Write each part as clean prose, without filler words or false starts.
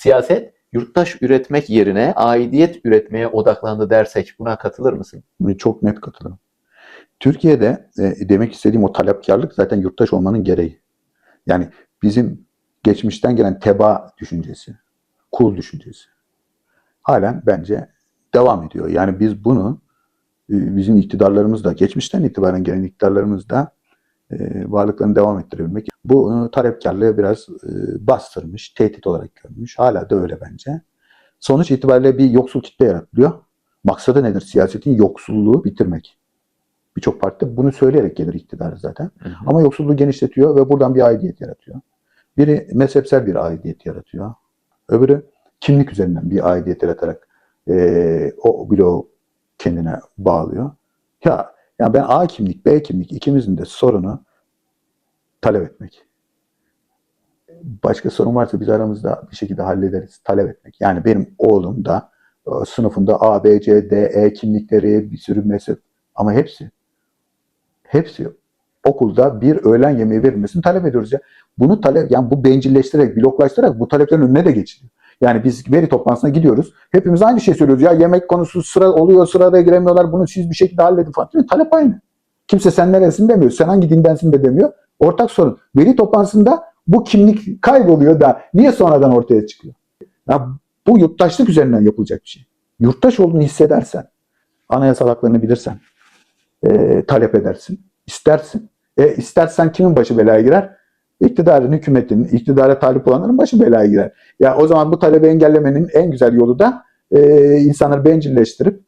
Siyaset yurttaş üretmek yerine aidiyet üretmeye odaklandı dersek buna katılır mısın? Çok net katılırım. Türkiye'de demek istediğim o talepkarlık zaten yurttaş olmanın gereği. Yani bizim geçmişten gelen tebaa düşüncesi, kul düşüncesi halen bence devam ediyor. Yani biz bunu bizim iktidarlarımız da, geçmişten itibaren gelen iktidarlarımız da varlıklarını devam ettirebilmek. Bu talepkarlığı biraz bastırmış, tehdit olarak görmüş. Hala da öyle bence. Sonuç itibariyle bir yoksul kitle yaratılıyor. Maksadı nedir? Siyasetin yoksulluğu bitirmek. Birçok parti de bunu söyleyerek gelir iktidara zaten. Hı hı. Ama yoksulluğu genişletiyor ve buradan bir aidiyet yaratıyor. Biri mezhepsel bir aidiyet yaratıyor. Öbürü kimlik üzerinden bir aidiyet yaratarak o bloğu kendine bağlıyor. Ya ben A kimlik, B kimlik ikimizin de sorunu talep etmek. Başka sorun varsa biz aramızda bir şekilde hallederiz. Talep etmek. Yani benim oğlum da sınıfında A, B, C, D, E kimlikleri, bir sürü mezhep ama hepsi okulda bir öğlen yemeği verilmesini talep ediyoruz ya. Bunu yani bu bencilleştirerek, bloklaştırarak bu taleplerin önüne de geçiliyor. Yani biz veri toplantısına gidiyoruz. Hepimiz aynı şey söylüyoruz. Ya yemek konusu sıra oluyor, sırada giremiyorlar. Bunu siz bir şekilde halledin falan. Talep aynı. Kimse sen neresin demiyor. Sen hangi dindensin de demiyor. Ortak sorun. Veri toplantısında bu kimlik kayboluyor da niye sonradan ortaya çıkıyor? Ya bu yurttaşlık üzerinden yapılacak bir şey. Yurttaş olduğunu hissedersen, anayasal haklarını bilirsen, talep edersin. İstersin. İstersen kimin başı belaya girer? İktidarın, hükümetin, iktidara talip olanların başı belaya girer. Ya o zaman bu talebi engellemenin en güzel yolu da insanları bencilleştirip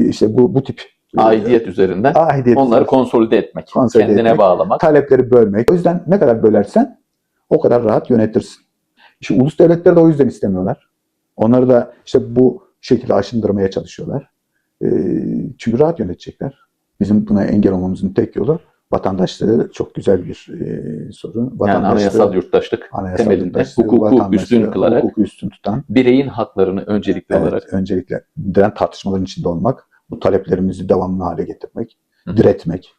işte bu tip Aidiyet üzerinden onları konsolide etmek, kendine bağlamak. Talepleri bölmek. O yüzden ne kadar bölersen o kadar rahat yönetirsin. İşte ulus devletleri de o yüzden istemiyorlar. Onları da işte bu şekilde aşındırmaya çalışıyorlar. Çünkü rahat yönetecekler. Bizim buna engel olmamızın tek yolu vatandaşlığı çok güzel bir sorun. Yani anayasal yurttaşlık temelinde hukuku üstün kılarak, hukuku üstün tutan, bireyin haklarını öncelikli olarak öncelikle tartışmaların içinde olmak, bu taleplerimizi devamlı hale getirmek, diretmek,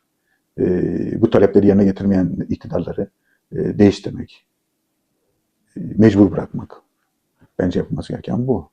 bu talepleri yerine getirmeyen iktidarları değiştirmek, mecbur bırakmak. Bence yapılması gereken bu.